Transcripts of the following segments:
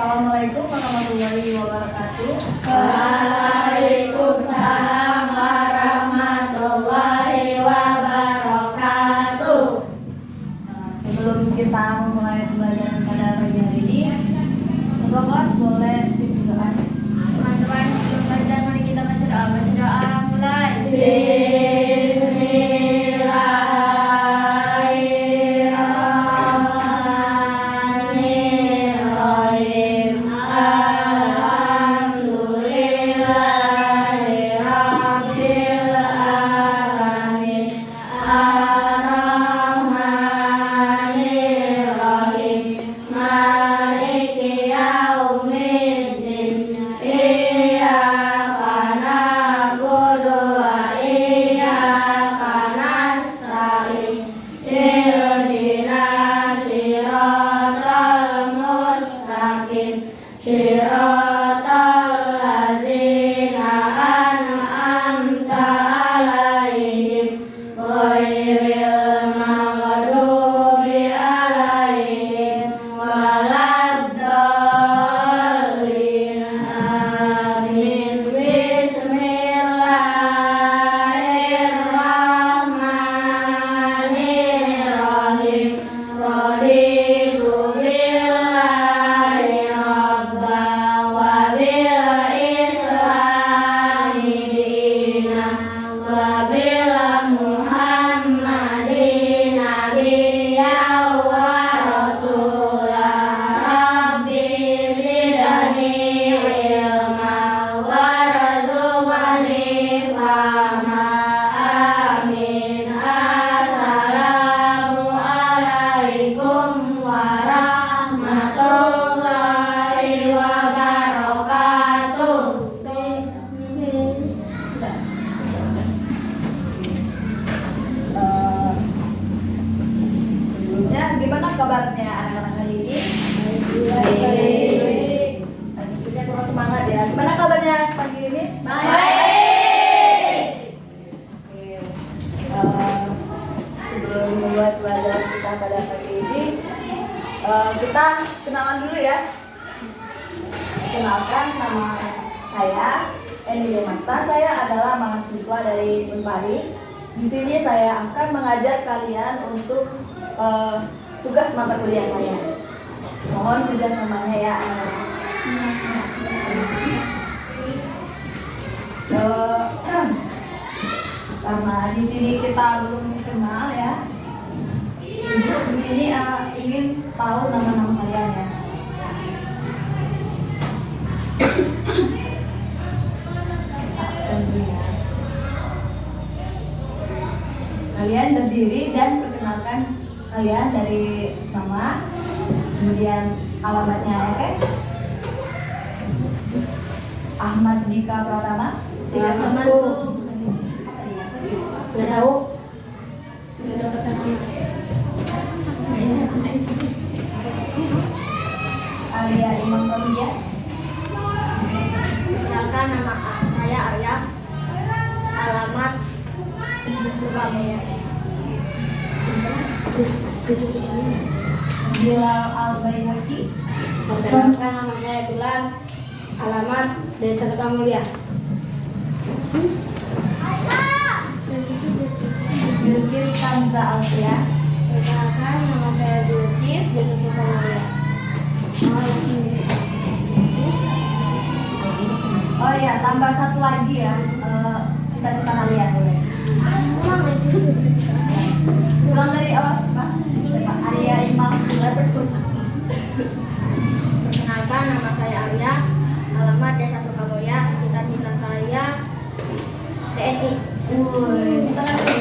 Assalamualaikum warahmatullahi wabarakatuh. Waalaikumsalam warahmatullahi wabarakatuh. Sebelum kita memulai pembelajaran pada pagi hari ini, ketua kelas boleh pimpin doa. Teman-teman, sebelum belajar mari kita baca doa. Baca doa mulai. Gimana kabarnya anak-anak hari ini? Baik. Sepertinya kurang semangat ya. Gimana kabarnya pagi ini? Baik. Oke. Sebelum memulai pelajaran kita pada pagi ini, kita kenalan dulu ya. Kenalkan, nama saya Emilia Marta. Saya adalah mahasiswa dari Unpari. Di sini saya akan mengajar kalian untuk tugas mata kuliah saya. Mohon kerjasamanya ya anak-anak. Karena di sini kita belum kenal ya. Ibu di sini ingin tahu nama-nama kalian ya. Kalian berdiri dan perkenalkan kalian dari nama, kemudian alamatnya, oke? Ahmad Dika Pratama. Tidak masuk. Tidak tahu. Arya Imam Kamia. Perkenalkan, nama saya Arya. Alamat Surabaya. Bilal Al-Baihaqi. Perkenalkan, nama saya Bilal. Alamat Desa Sukamulya. Bilqis Kanza Alfia. Perkenalkan, nama saya Bilqis, Desa Sukamulya. Oh ya, tambah satu lagi ya, cita-cita kalian boleh. Ulang dari awal, Pak. Arya Imam. Perkenalkan, nama saya Arya. Alamat Desa Sukamulya. Cita-cita saya TNI. Kita lagi.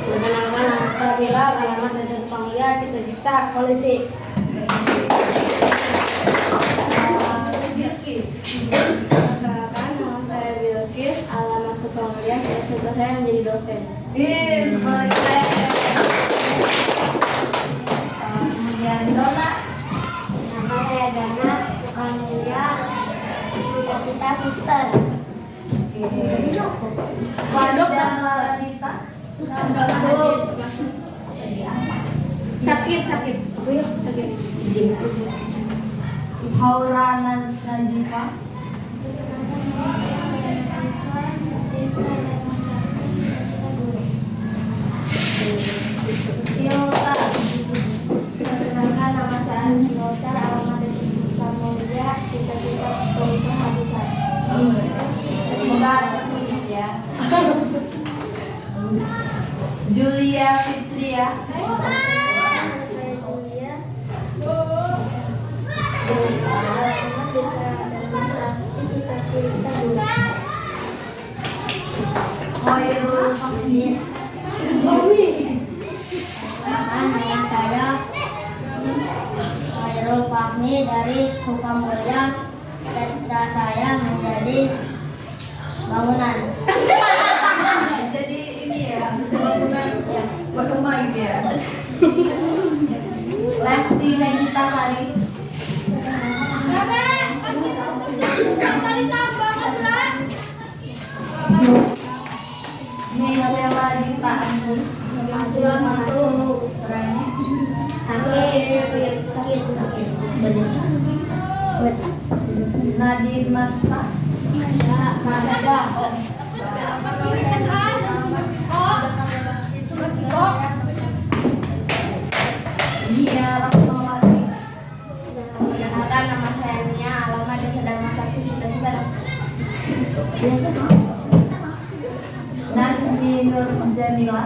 Perkenalkan, nama saya Bilal. Alamat Desa Sukamulya. Cita-cita polisi. Bilqis. Perkenalkan, nama saya Bilqis. Alamat Sukamulya. Cita-cita saya menjadi dosen. Kemudian Dona. Nama saya Dana Sukamulya. Cita-cita suster. Wadok dan Lalita. Suster. Jadi apa? Sakit. Sakit. Haura Nazifa. Yota. Perkenalkan, nama saya Notar, alamat desa Sukamulya, cita-cita pengusaha besar. Semoga ya. Julia Fitria. Khairul Fahmi. Nama saya Khairul Fahmi dari Sukamulya. Cita saya menjadi bangunan. Jadi ini ya, bangunan ya, berkembang gitu ya. Lesti Medita Sari. Nela Dita Anggun. Nadine Masa. Iya, Rahmawati. Perkenalkan, nama saya Nia, alamat desa Dharma Sakti, cita-cita Nasmi Nur Jamila.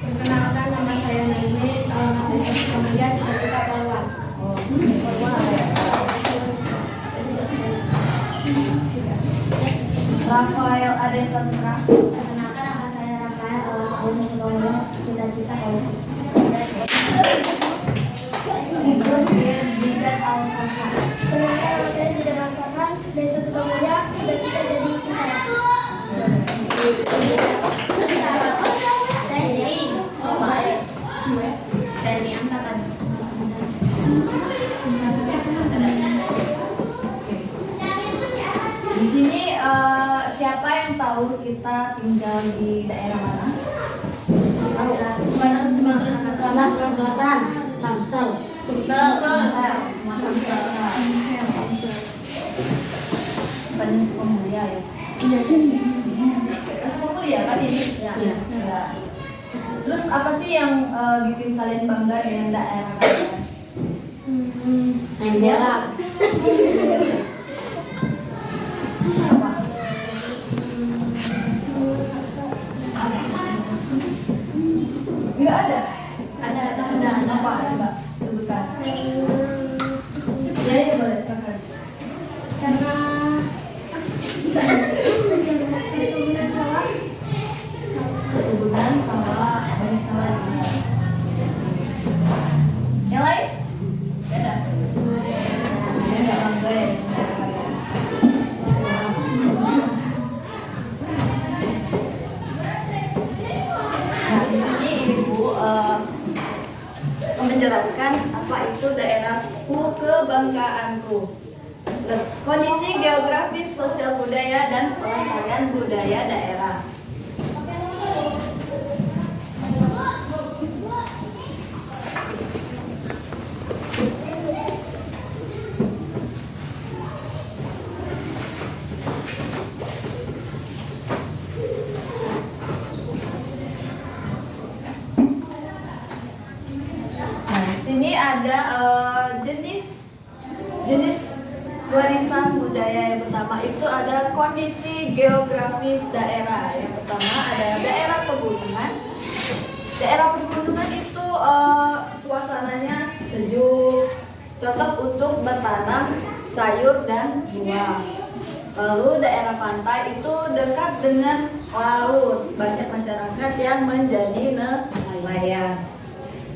Perkenalkan, nama saya Naimi, alamat desa Sukamulya, cita-cita Polwan. Rafael Adesantra. Perkenalkan, nama saya Rafael, alamat desa Sukamulya, cita-cita polisi. Zidan Al-Fatah. Perkenalkan, saya tidak mengatakan desa Sukamulya, cita-cita jadi tentara. TNI Angkatan. Di sini siapa yang tahu kita tinggal di daerah mana? Sumatera Selatan, Sumsel. Sumatera Banyak Sukamulya ya. Sukamulya kan ini? Ya. Ya. Terus apa sih yang bikin kalian bangga dengan daerah kalian? Main bola. Apa? Enggak ada. Ada. Apa? Coba sebutkan. Ya boleh silakan. Karena Perkebunan sawah, banyak sawah di sini. Yang lain? Beda. Dia nggak bangga ya dengan daerah kalian. Nah di sini ibu menjelaskan apa itu daerahku kebanggaanku. Kondisi geografis, sosial budaya dan pelestarian budaya daerah. Nah, di sini ada jenis warisan budaya. Yang pertama itu ada kondisi geografis daerah. Yang pertama ada daerah pegunungan. Daerah pegunungan itu suasananya sejuk, cocok untuk bertanam sayur dan buah. Lalu daerah pantai itu dekat dengan laut, banyak masyarakat yang menjadi nelayan.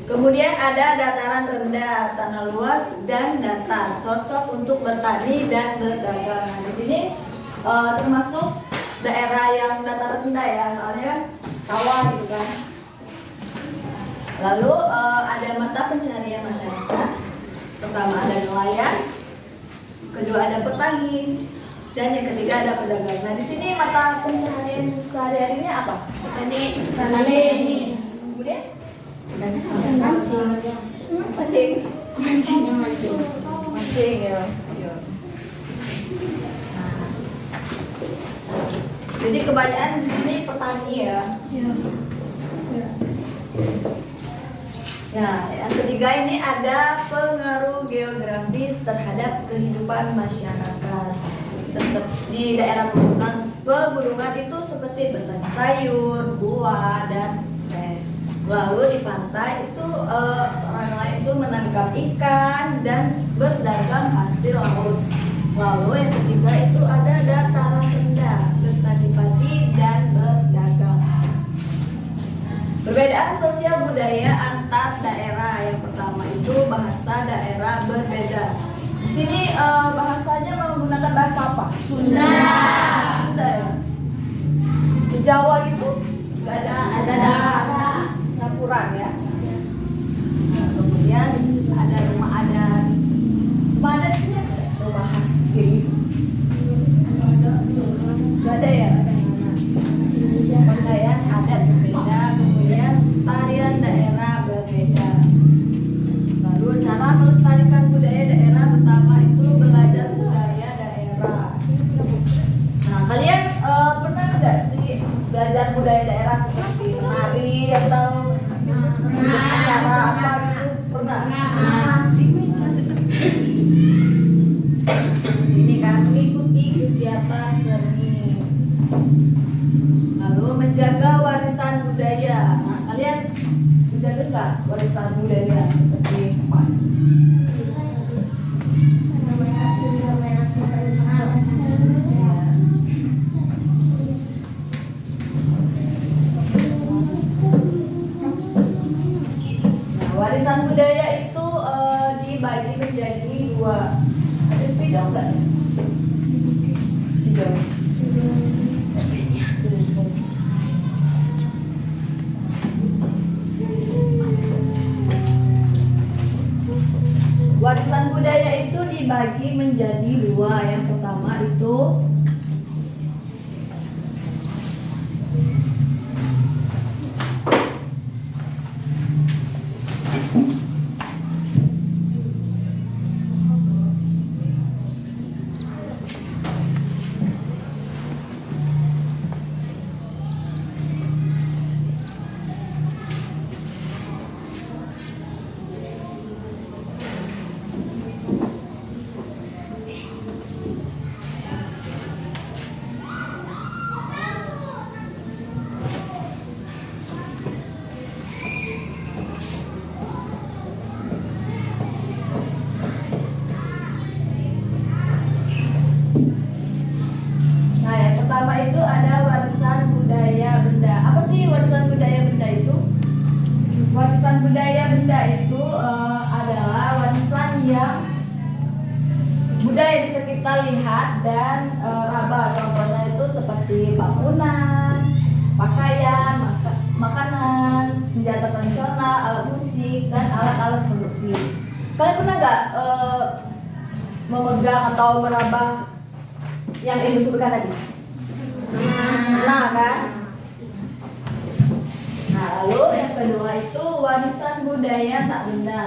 Kemudian ada dataran rendah, tanah luas dan datar, cocok untuk bertani dan berdagang. Nah, di sini termasuk daerah yang dataran rendah ya, soalnya sawah gitu kan. Lalu ada mata pencarian masyarakat. Pertama ada nelayan, kedua ada petani, dan yang ketiga ada pedagang. Nah di sini mata pencarian sehari-harinya apa? Petani. Kemudian Mancing. Mancing ya. Iya. Nah, jadi kebanyakan di sini petani ya. Nah, yang ketiga ini ada pengaruh geografis terhadap kehidupan masyarakat. Seperti di daerah pegunungan itu seperti bertani sayur, buah, dan teh. Lalu di pantai itu seorang nelayan itu menangkap ikan dan berdagang hasil laut. Lalu yang ketiga itu ada dataran rendah, bertani padi dan berdagang. Perbedaan sosial budaya antar daerah. Yang pertama itu bahasa daerah berbeda. Di sini bahasanya menggunakan bahasa apa? Sunda. Sunda ya. Di Jawa itu nggak ada campuran ya. Nah, kemudian ada rumah adat. Rumah adat sih rumah khas kayak gitu. Nggak ada ya. Pakaian adat berbeda, kemudian tarian daerah berbeda. Lalu cara melestarikan budaya daerah pertama itu belajar budaya daerah. Nah, kalian pernah nggak sih belajar budaya daerah seperti menari atau acara apa gitu? Pernah? Ini kan mengikuti kegiatan seni. Lalu menjaga warisan budaya. Nah, kalian menjaga nggak warisan budaya seperti apa? Nah, warisan budaya itu dibagi menjadi dua. Ada spidol nggak? Spidol. Warisan budaya itu dibagi menjadi dua. Yang pertama itu itu ada warisan budaya benda. Apa sih warisan budaya benda itu? Warisan budaya benda itu adalah warisan yang budaya bisa kita lihat dan raba. Contohnya itu seperti bangunan, pakaian, makanan, senjata tradisional, alat musik, dan alat-alat produksi. Kalian pernah nggak memegang atau meraba yang ibu sebutkan tadi? Nah kan? Nah lalu yang kedua itu warisan budaya tak benda.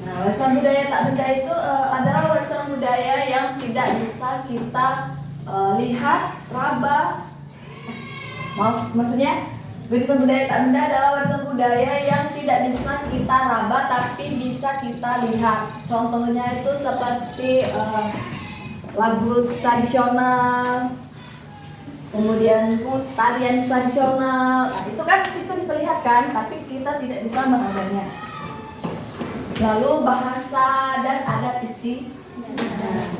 Nah warisan budaya tak benda itu adalah warisan budaya yang tidak bisa kita lihat, raba. Maksudnya warisan budaya tak benda adalah warisan budaya yang tidak bisa kita raba tapi bisa kita lihat. Contohnya itu seperti lagu tradisional, kemudian tarian tradisional. Nah, itu kan kita bisa lihat kan, tapi kita tidak bisa merabanya. Lalu bahasa dan adat istiadat.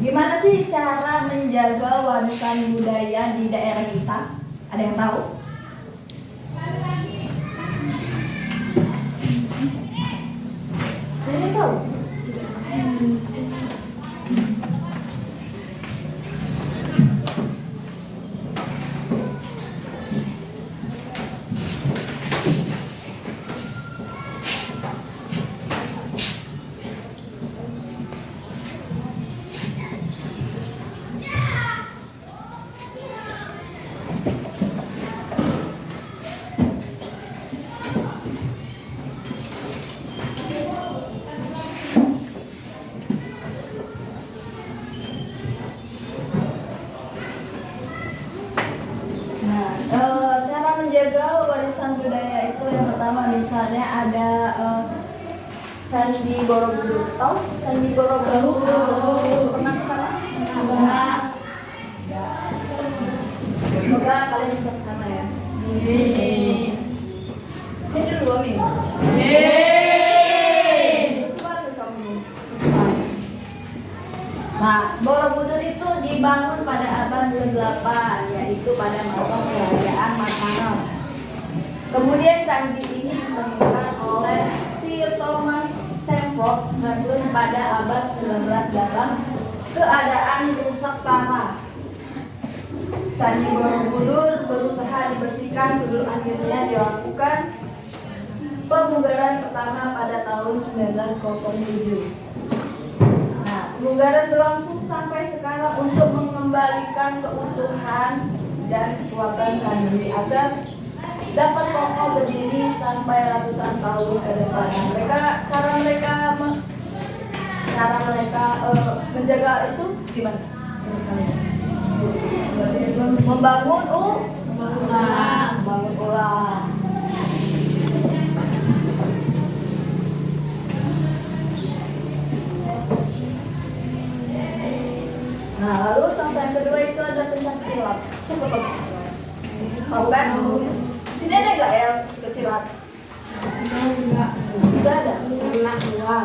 Gimana sih cara menjaga warisan budaya di daerah kita? Ada yang tahu? Ada yang tahu? warisan budaya itu yang pertama misalnya ada Candi Borobudur. Tahu Candi Borobudur? Pernah ke sana? Enggak. Semoga kalian bisa ke sana ya. Ini dulu Amin. Sebar ke kamu. Sebar. Nah, Borobudur itu dibangun pada abad ke-8, yaitu pada masa kerajaan Mataram. Kemudian candi ini ditemukan oleh Sir Thomas Stamford Raffles pada abad 19 dalam keadaan rusak parah. Candi Borobudur berusaha dibersihkan sebelum akhirnya dilakukan pemugaran pertama pada tahun 1907. Nah, pemugaran berlangsung sampai sekarang untuk mengembalikan keutuhan dan kekuatan candi agar dapat kokoh berdiri sampai ratusan tahun ke depan. Cara mereka menjaga itu gimana? Membangun ulang. Nah, lalu contoh yang kedua itu ada pencak silat. Siapa tahu pencak silat? Tahu kan? Sini ada nggak yang pencak silat? Enggak. Tidak ada. Pernah keluar.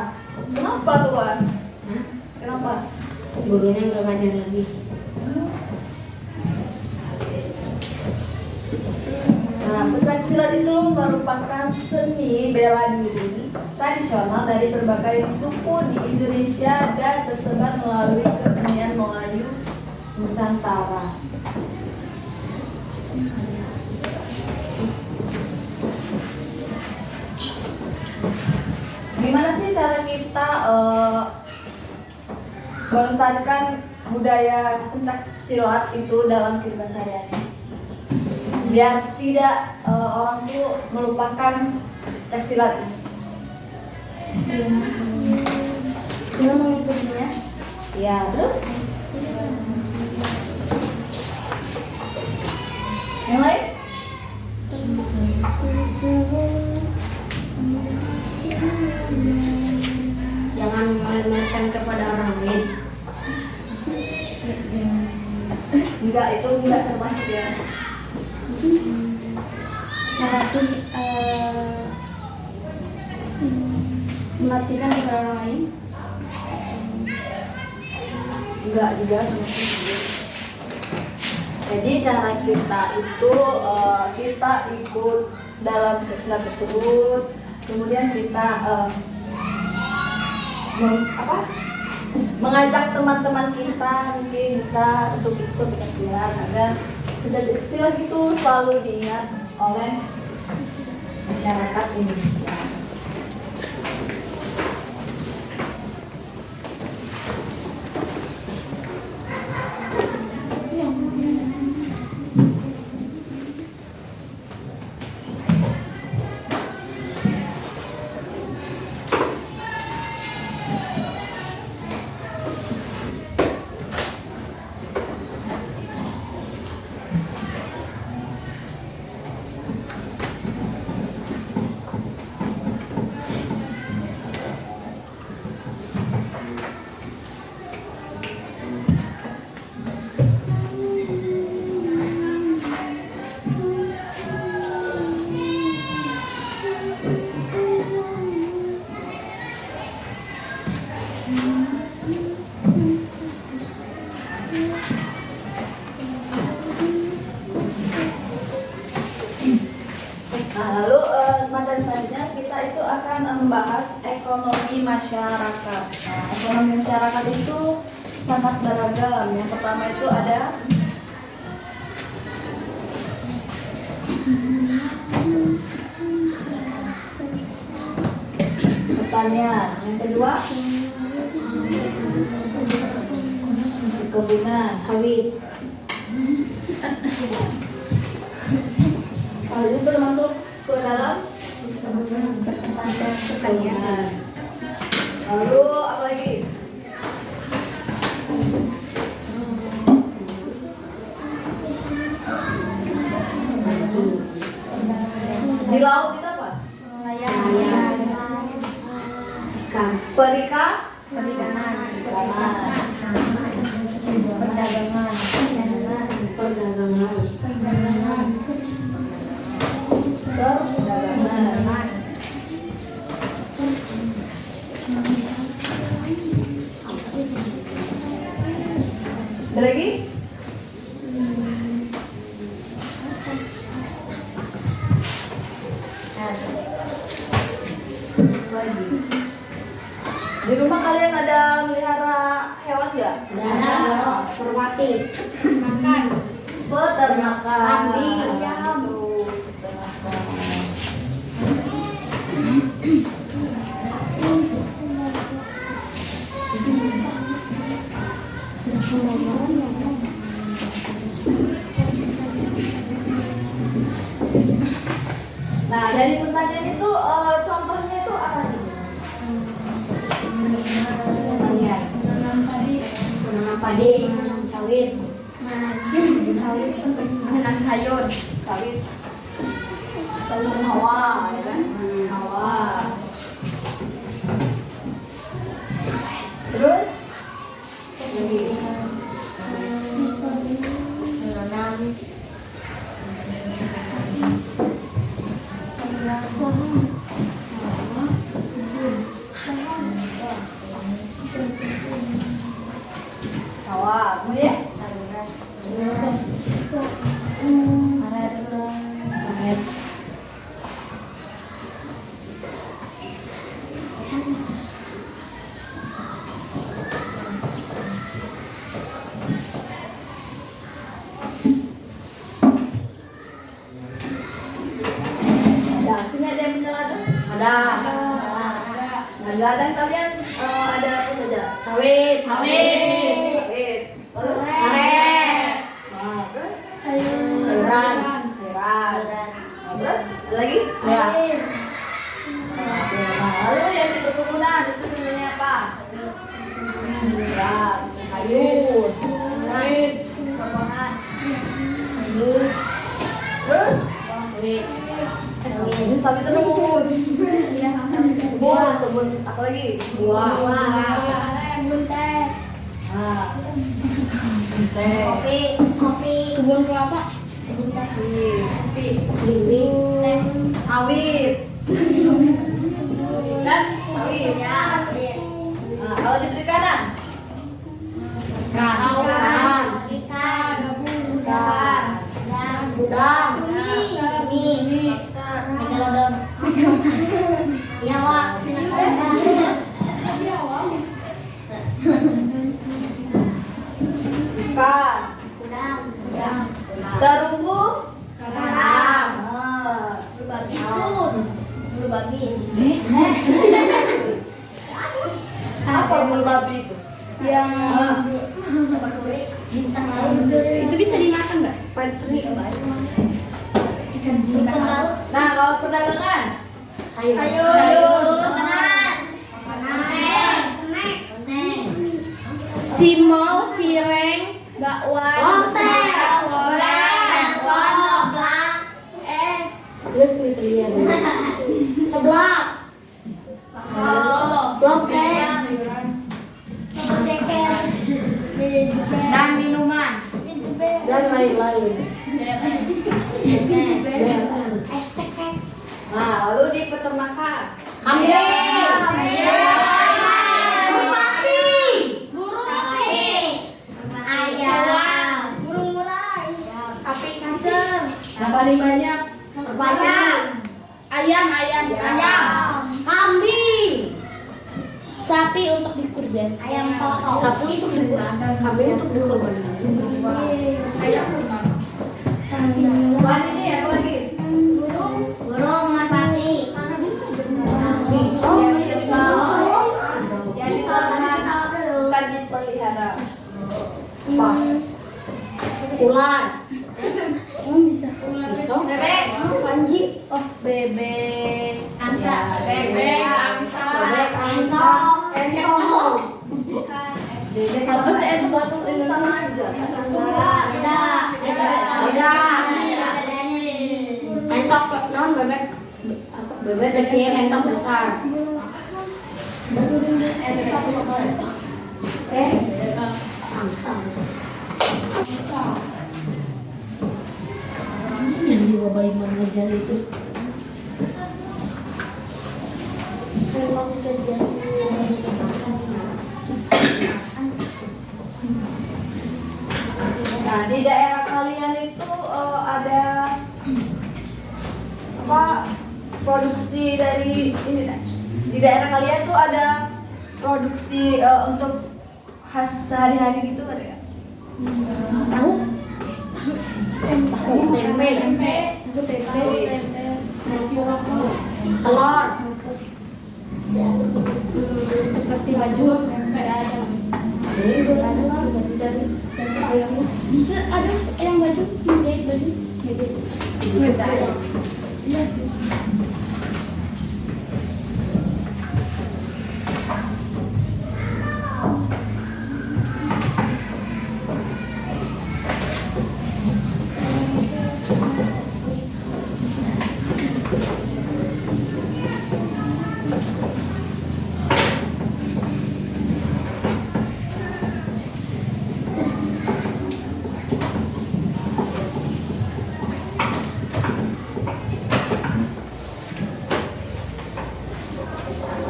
Kenapa tuan? Kenapa? Gurunya nggak ngajar lagi. Nah, pencak silat itu merupakan seni bela diri tradisional dari berbagai suku di Indonesia dan tersebar melalui kesenian Melayu Nusantara. Gimana sih cara kita melestarikan budaya pencak silat itu dalam kehidupan sehari-hari? Biar tidak orang tuh melupakan pencak silat ini. Dia mengikutinya. Ya, terus yang lain? Jangan memamerkan kepada orang lain. Enggak, itu enggak termasuk ya. Tapi melatihkan kepada orang lain. Enggak juga termasuk. Jadi cara kita itu kita ikut dalam pencak silat tersebut, kemudian kita mengajak teman-teman kita mungkin bisa untuk ikut pencak silat agar pencak silat itu selalu diingat oleh masyarakat Indonesia. Nah, lalu materi selanjutnya kita itu akan membahas ekonomi masyarakat. Nah, ekonomi masyarakat itu sangat beragam. Yang pertama itu ada pertanian. Yang kedua perkebunan, sawit. Hal itu termasuk ke dalam pertanian. Lalu apa lagi? Di laut itu apa? Nelayan. Ikan. Perika. Perikanan. Perdagangan. Perdagangan. Ada lagi? Di rumah kalian ada melihara hewan nggak? Ada. Hormati. Makan. Peternakan. Kambing, ayam. Peternakan. Nah, dari pertanyaan itu contohnya itu apa sih? Pertanyaan. Menanam padi, menanam sawit, menanam sayur, Sawit. Sawah, ya kan? Sawah. Terus? Lagi. menanam Sawah. Kemudian? Karet. Ada. Sini ada yang punya ladang? ada Nah, ladang kalian ada apa saja? sawit, Sawit. Lalu? karet, Nah, terus? sayuran, Sayuran. Nah, terus? Ada lagi? ya, Nah, lalu yang di perkebunan itu namanya apa? Ya, sayur. sawit, Sayur. Terus? Ini sawit terus. Kebun apa lagi? buah, Nah, teh. kebun kelapa, Belimbing. Sawit. Dan sawit. Nah, kalau di perikanan? ikan, udang, megalodon, biawak, Ikan. Terumbu. karang, Nah, bulu babi, apa bulu babi itu? yang Ah, bintang laut itu bisa dimakan nggak? Bintang laut, Nah, kalau perdagangan? cimol, cireng, bakwan, terus misalnya seblak, lompeng, dan minuman, dan lain-lain. Nah, lalu di peternakan? Burung murai, sapi kancing, Yang paling banyak? ayam, kambing, sapi untuk dikurban, sapi untuk dikurban, Selain ini apa lagi? burung merpati, Yang diperanakan bukan dipelihara. Apa? ular, bisa bebek, panji, bebek, angsa, apa sih itu batuk Sama aja. beda, entok non bebek Bebek kecil, entong besar. Yang juga bayi mengejar itu. Nah, di daerah kalian itu ada apa produksi dari ini tak? Di daerah kalian tuh ada produksi untuk khas sehari-hari gitu ada ya? Tahu? Tahu tempe. Telur. Seperti baju bisa ada yang baju menjahit baju Bisa. iya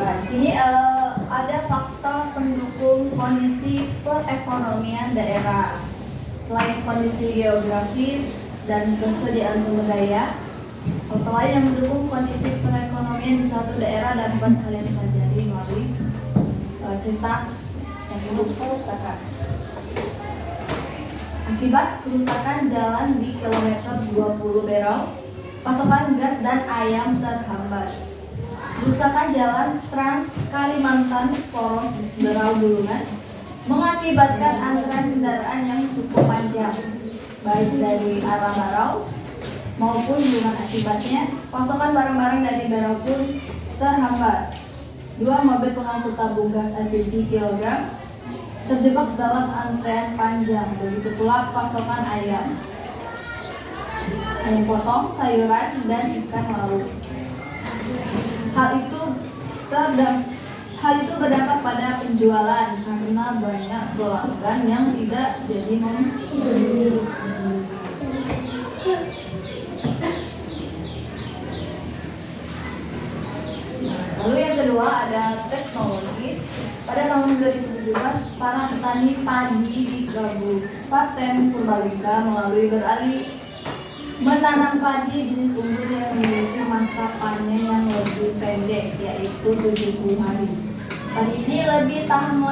Nah, di sini ada faktor pendukung kondisi perekonomian daerah. Selain kondisi geografis dan kesediaan sumber daya, faktor lain yang mendukung kondisi perekonomian di suatu daerah dapat kalian pelajari melalui cerita yang kerusakan. Akibat kerusakan jalan di kilometer 20 Berau, pasokan gas dan ayam terhambat. Kerusakan jalan Trans Kalimantan Poros Berau Bulungan mengakibatkan antrean kendaraan yang cukup panjang, baik dari arah Berau maupun Bulungan. Akibatnya, pasokan barang-barang dari Berau pun terhambat. 2 mobil pengangkut tabung gas LPG kilogram terjebak dalam antrean panjang, begitu pula pasokan ayam potong, sayuran, dan ikan laut. Hal itu berdampak pada penjualan karena banyak pelanggan yang tidak jadi membeli. Lalu yang kedua ada teknologi. Pada tahun 2017, para petani padi di Kabupaten Purbalingga melalui beralih menanam padi jenis unggul yang memiliki masa panen yang lebih pendek, yaitu 70 hari. Padi ini lebih tahan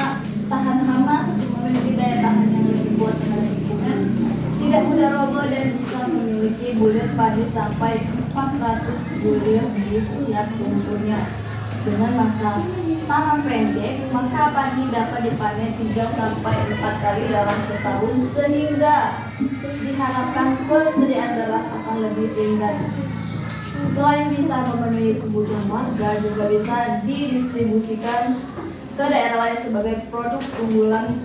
hama, memiliki daya tahan yang lebih kuat terhadap lingkungan, tidak mudah roboh dan bisa memiliki bulir padi sampai 400 bulir di setiap umurnya. Dengan masa tanam pendek, maka padi dapat dipanen 3-4 kali dalam setahun, sehingga diharapkan persediaan beras akan lebih ringan. Selain bisa memenuhi kebutuhan warga, juga bisa didistribusikan ke daerah lain sebagai produk unggulan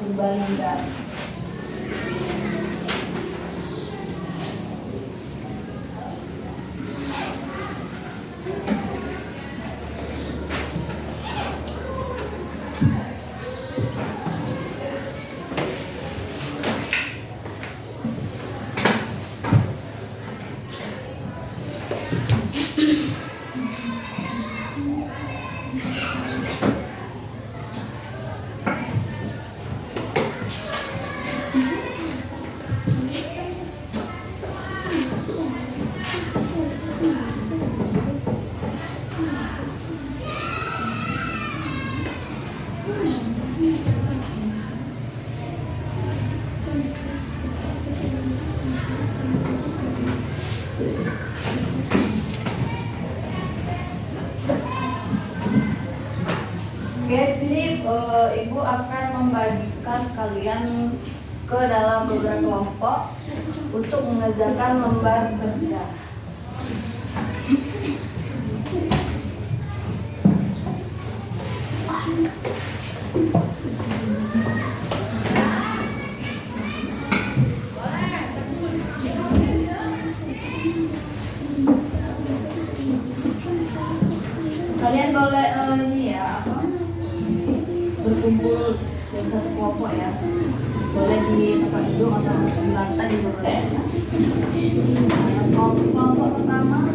Purbalingga. Oke, di sini Ibu akan membagikan kalian ke dalam beberapa kelompok untuk mengerjakan lembar kerja. boleh ini ya apa? Berkumpul dalam satu kelompok ya. Boleh di tempat duduk atau di lantai juga boleh. Yang kelompok pertama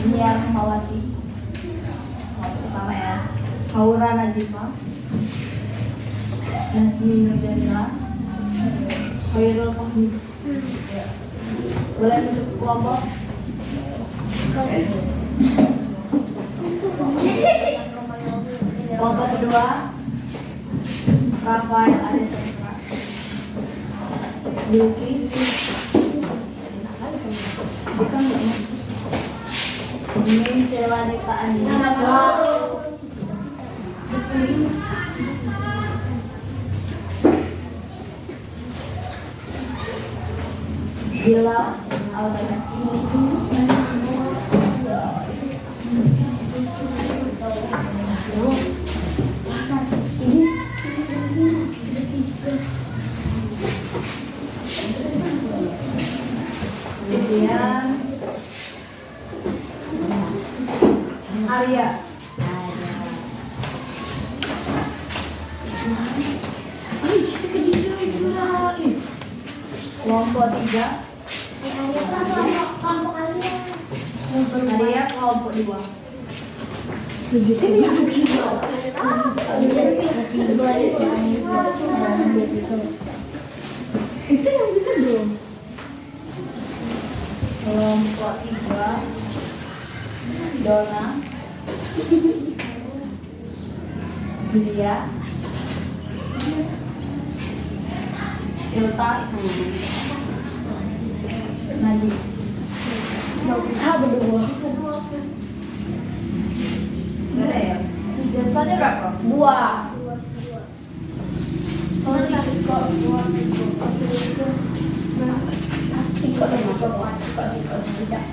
ini yang Mawati. Kelompok pertama ya. Haura Najifah, Nasmi Nurjanila, Khairul Fahmi. Boleh bentuk kelompok? Kelompok kedua, Rafael Alessandra, Bilkis, bukan ini Sewanita Andina, Bilal Al-Banaki, kemudian Arya, kelompok 3, Arya kelompok 2. Itu yang kita dong. Kelompok 3, Dona, Julia, Ilta, Najib. Bisa berdua. Gak ada ya? 3 saja berapa? 2. Sikot dan masuk. Sikot tidak.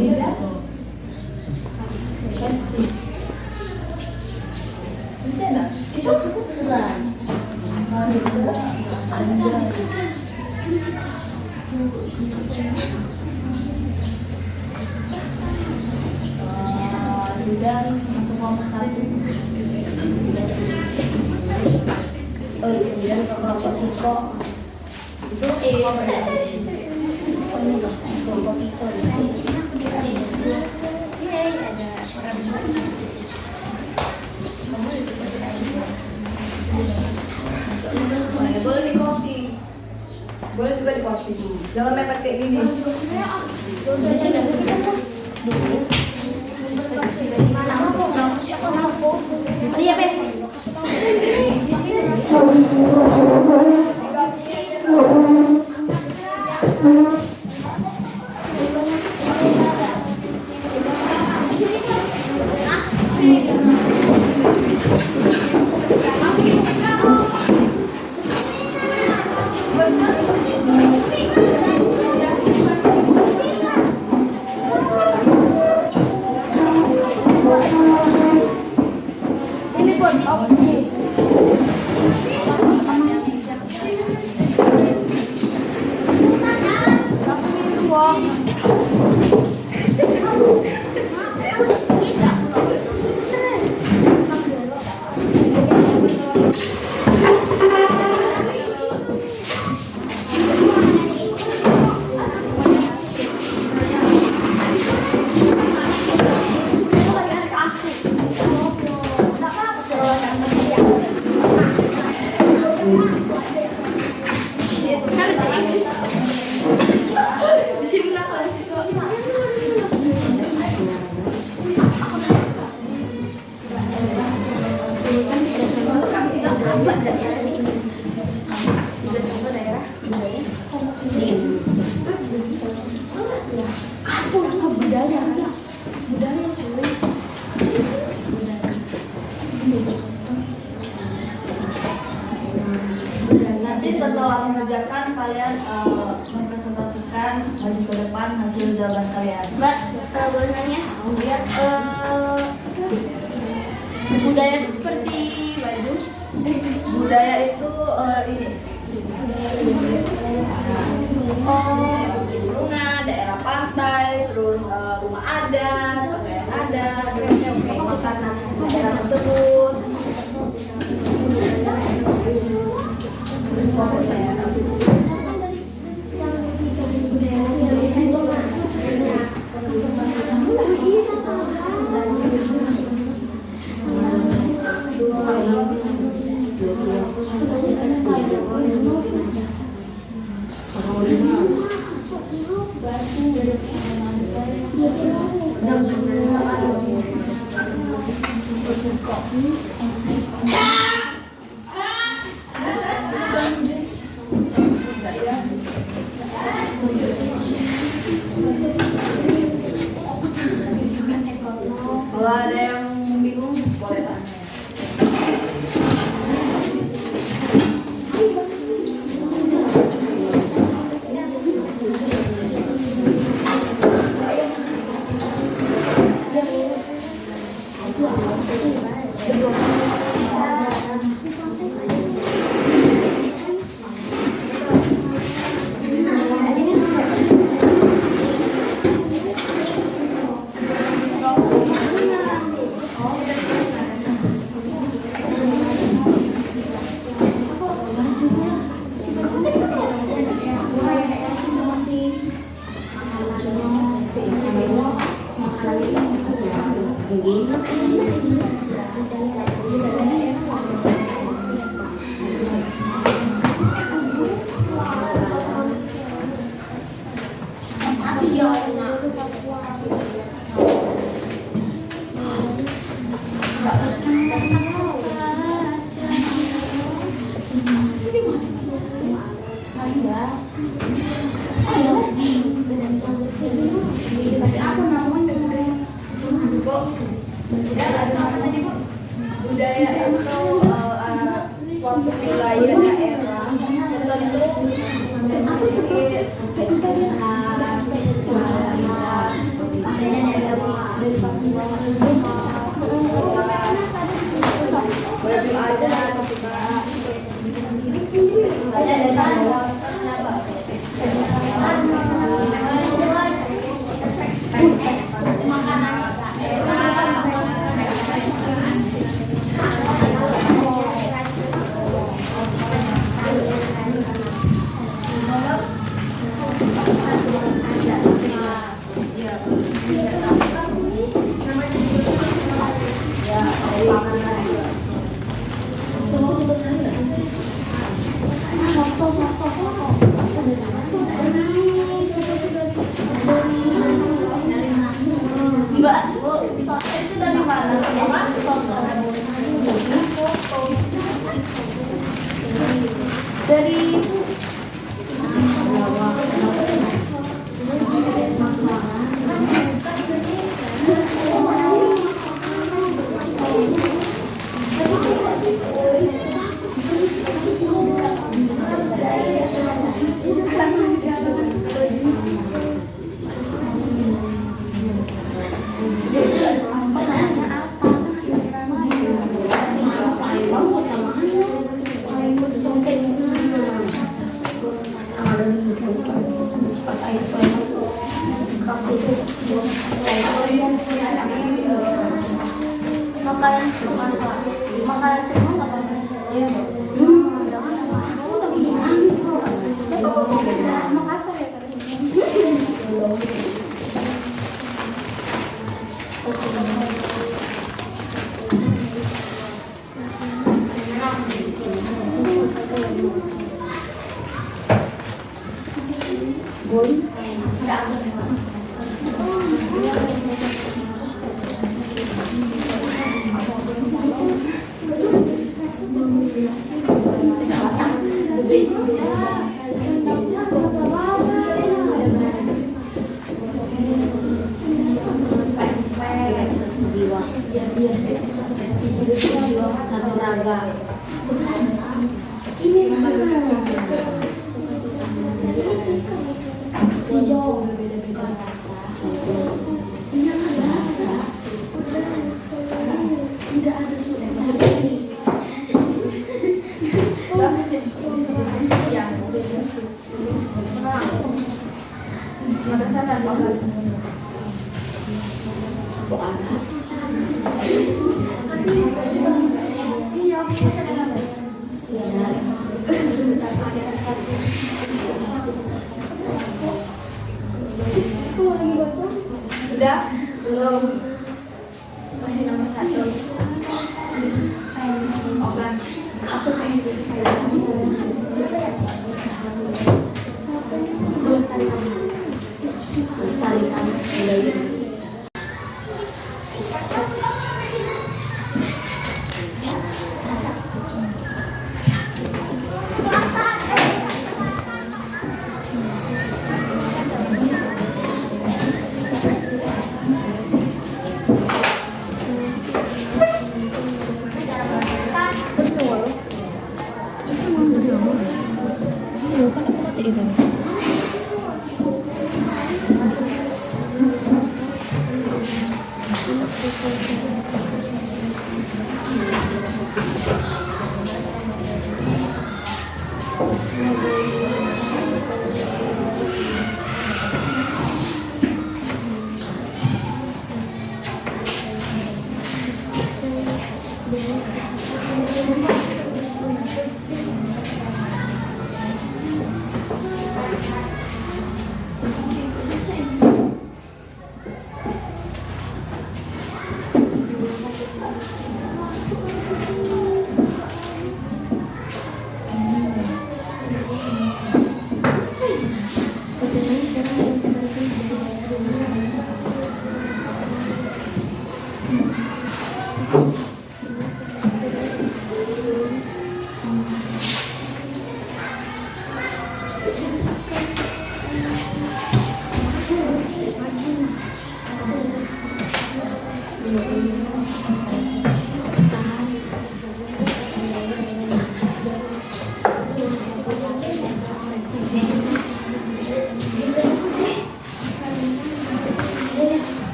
Tidak. Pasti. Bisa enggak? Itu aku beneran. Dan masuk kelompok 1. Oh, kemudian ke kelompok Siko. Itu kelompok itu. Boleh di kopi. Boleh juga di kopi. Jangan mepet kayak gini. Iya, Beb. Ini buat Tiga contoh daerah. Nanti setelah mengerjakan kalian mempresentasikan maju ke depan hasil jawaban kalian. Mbak, boleh nanya? Iya. Budaya itu seperti baju. Budaya itu ini. Daerah pegunungan, daerah pantai, terus rumah adat, pakaian adat, makanan khas daerah tersebut. Fokus ya. Kalau ada yang bingung boleh tanya. Budaya itu suatu wilayah daerah tertentu memiliki khas, baju adat, misalnya dari Jawa, kenapa? Mbak, Bu, itu dari mana? Apa? Foto. Dari makanan semua nggak apa-apa. Iya. Makassar ya olahraga. Hijau. Tidak ada Udah? Belum. Masih nomor 1. Oke. Aku pengen jadi kayak kamu. melestarikan budaya.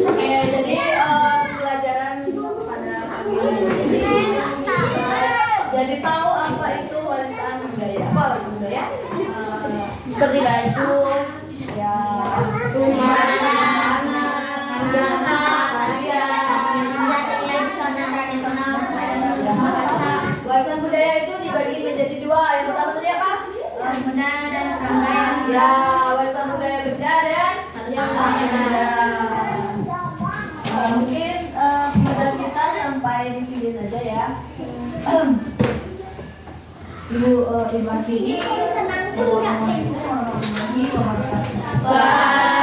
Oke, jadi pelajaran pada Warisan budaya itu dibagi menjadi dua. Yang pertama tadi apa? Benda dan rangkaian. Ya, warisan budaya benda dan Yang benda. Mungkin modal kita sampai di sini saja ya. Ibu Ibu Aki, Assalamualaikum warahmatullahi wabarakatuh.